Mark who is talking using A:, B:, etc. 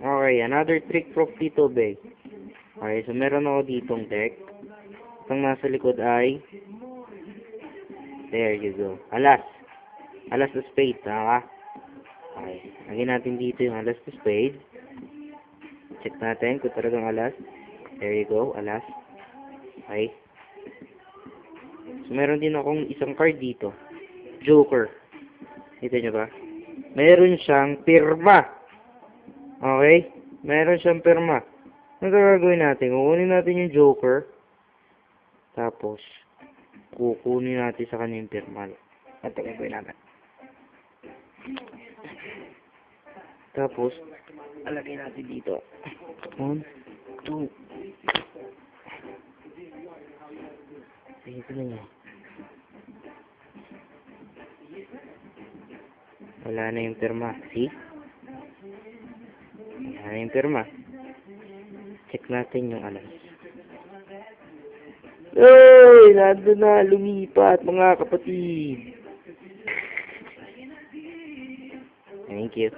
A: Okay, another trick from Tito Bay. Okay, so meron ako ditong deck. Itong nasa likod ay, there you go, alas. Alas to spade, tama ka? Okay, lagyan natin dito yung alas to spade. Check natin kung talagang alas. There you go, alas. Okay. So, meron din akong isang card dito. Joker. Kita nyo ba? Meron siyang pirma. Okay? Meron siyang pirma. Ano gagawin natin? Kukunin natin yung Joker. Tapos, kukunin natin sa kanya yung pirma. Ito gagawin natin. Tapos, alagay natin dito. 1, 2. Ito na niya. Wala na yung pirma. See? Wala na yung pirma. Check natin yung alas. Hey! Nandun na. Lumipat, mga kapatid. Thank you.